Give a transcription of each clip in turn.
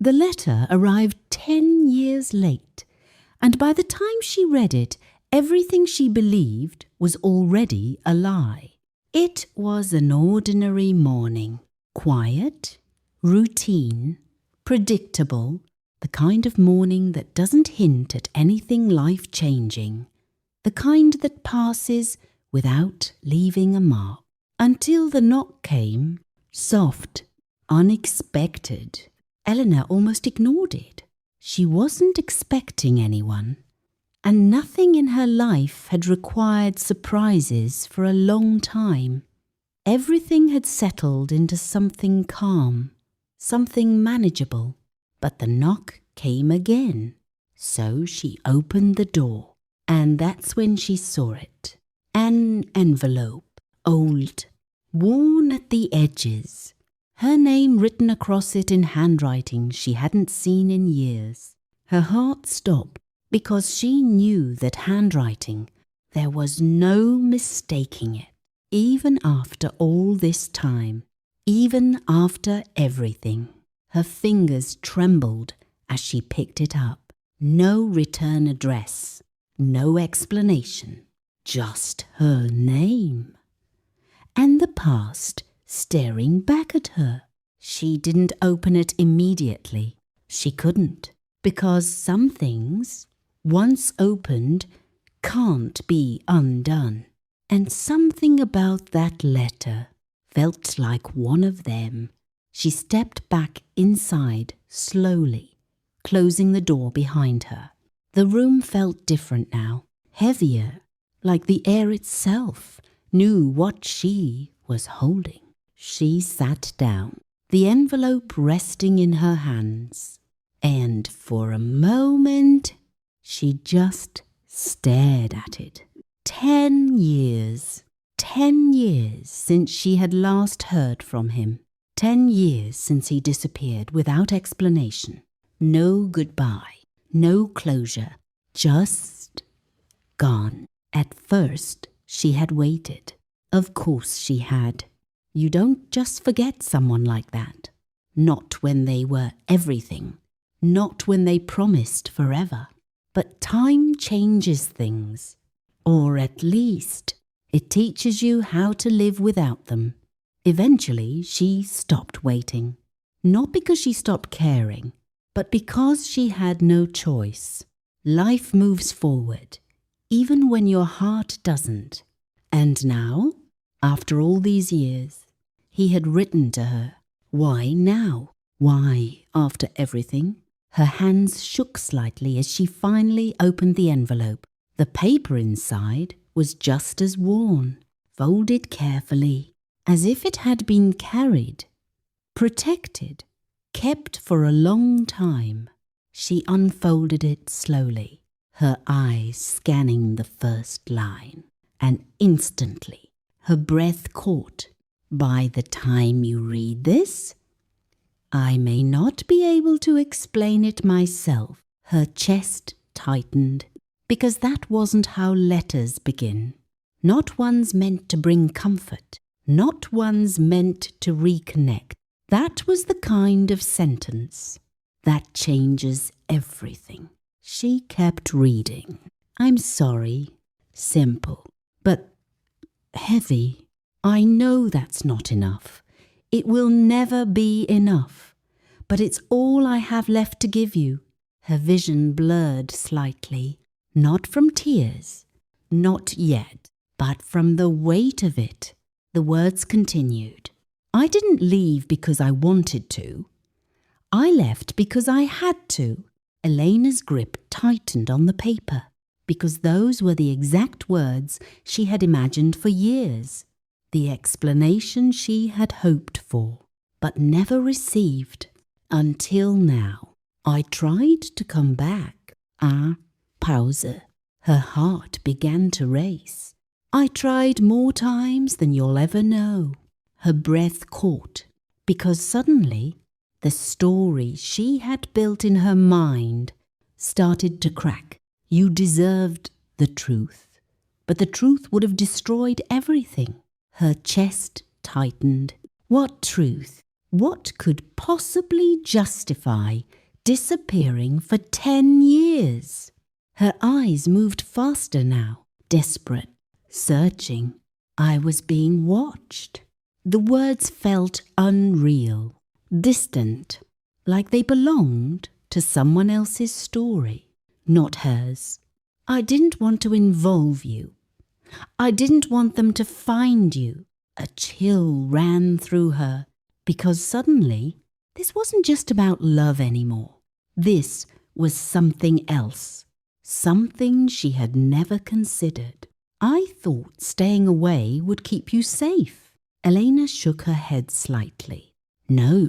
The letter arrived 10 years late, and by the time she read it, everything she believed was already a lie. It was an ordinary morning, quiet, routine, predictable, the kind of morning that doesn't hint at anything life-changing, the kind that passes without leaving a mark. Until the knock came, soft, unexpected. Eleanor almost ignored it. She wasn't expecting anyone, and nothing in her life had required surprises for a long time. Everything had settled into something calm, something manageable. But the knock came again, so she opened the door, and that's when she saw it. An envelope, old, worn at the edges, her name written across it in handwriting she hadn't seen in years. Her heart stopped because she knew that handwriting, there was no mistaking it. Even after all this time, even after everything, her fingers trembled as she picked it up. No return address, no explanation, just her name. And the past staring back at her. She didn't open it immediately. She couldn't, because some things, once opened, can't be undone. And something about that letter felt like one of them. She stepped back inside slowly, closing the door behind her. The room felt different now, heavier, like the air itself knew what she was holding. She sat down, the envelope resting in her hands, and for a moment she just stared at it. 10 years. 10 years since she had last heard from him. 10 years since he disappeared without explanation. No goodbye, no closure, just gone. At first, she had waited. Of course she had. You don't just forget someone like that. Not when they were everything. Not when they promised forever. But time changes things. Or at least, it teaches you how to live without them. Eventually, she stopped waiting. Not because she stopped caring, but because she had no choice. Life moves forward, even when your heart doesn't. And now, after all these years, he had written to her. Why now? Why, after everything? Her hands shook slightly as she finally opened the envelope. The paper inside was just as worn, folded carefully, as if it had been carried, protected, kept for a long time. She unfolded it slowly, her eyes scanning the first line, and instantly her breath caught. By the time you read this, I may not be able to explain it myself. Her chest tightened, because that wasn't how letters begin. Not ones meant to bring comfort. Not ones meant to reconnect. That was the kind of sentence that changes everything. She kept reading. I'm sorry. Simple. But heavy. I know that's not enough. It will never be enough. But it's all I have left to give you. Her vision blurred slightly. Not from tears. Not yet. But from the weight of it. The words continued. I didn't leave because I wanted to. I left because I had to. Elena's grip tightened on the paper, because those were the exact words she had imagined for years. The explanation she had hoped for, but never received. Until now. I tried to come back. Pause. Her heart began to race. I tried more times than you'll ever know. Her breath caught, because suddenly the story she had built in her mind started to crack. You deserved the truth, but the truth would have destroyed everything. Her chest tightened. What truth? What could possibly justify disappearing for 10 years? Her eyes moved faster now, desperate, searching. I was being watched. The words felt unreal, distant, like they belonged to someone else's story, not hers. I didn't want to involve you. I didn't want them to find you. A chill ran through her, because suddenly this wasn't just about love anymore. This was something else, something she had never considered. I thought staying away would keep you safe. Elena shook her head slightly. No,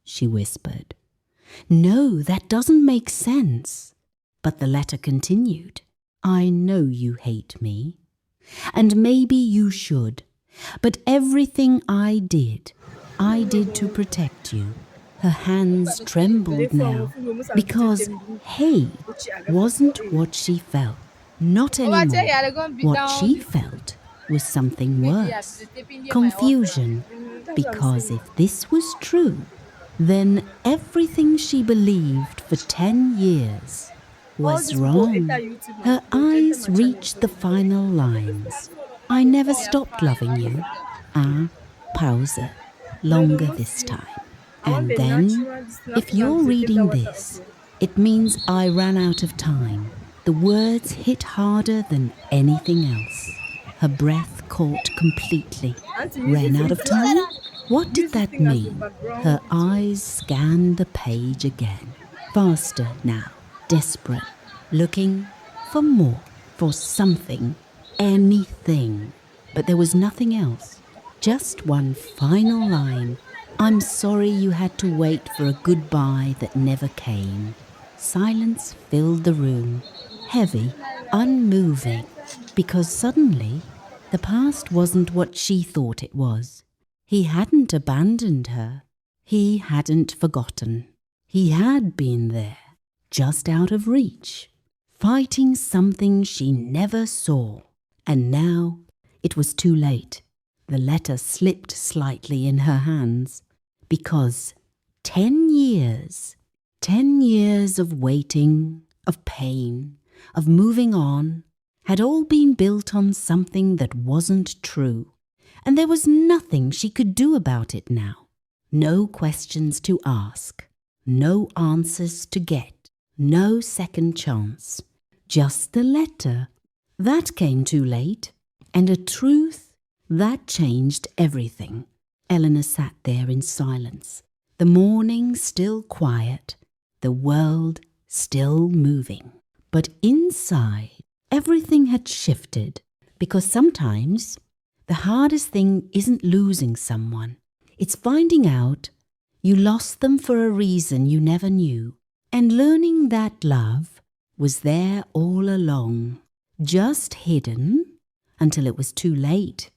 she whispered. No, that doesn't make sense. But the letter continued. I know you hate me, and maybe you should, but everything I did to protect you. Her hands trembled now, because hate wasn't what she felt. Not anymore. What she felt was something worse. Confusion. Because if this was true, then everything she believed for 10 years was wrong. Her eyes reached the final lines. I never stopped loving you. Pause. Longer this time. And then, if you're reading this, it means I ran out of time. The words hit harder than anything else. Her breath caught completely. Ran out of time? What did that mean? Her eyes scanned the page again. Faster now, desperate, looking for more, for something, anything. But there was nothing else. Just one final line. I'm sorry you had to wait for a goodbye that never came. Silence filled the room, heavy, unmoving, because suddenly the past wasn't what she thought it was. He hadn't abandoned her. He hadn't forgotten. He had been there, just out of reach, fighting something she never saw. And now it was too late. The letter slipped slightly in her hands, because 10 years of waiting, of pain, of moving on, had all been built on something that wasn't true, and there was nothing she could do about it now. No questions to ask, no answers to get, no second chance. Just the letter. That came too late, and a truth that changed everything. Eleanor sat there in silence, the morning still quiet, the world still moving. But inside, everything had shifted, because sometimes the hardest thing isn't losing someone. It's finding out you lost them for a reason you never knew, and learning that love was there all along, just hidden until it was too late.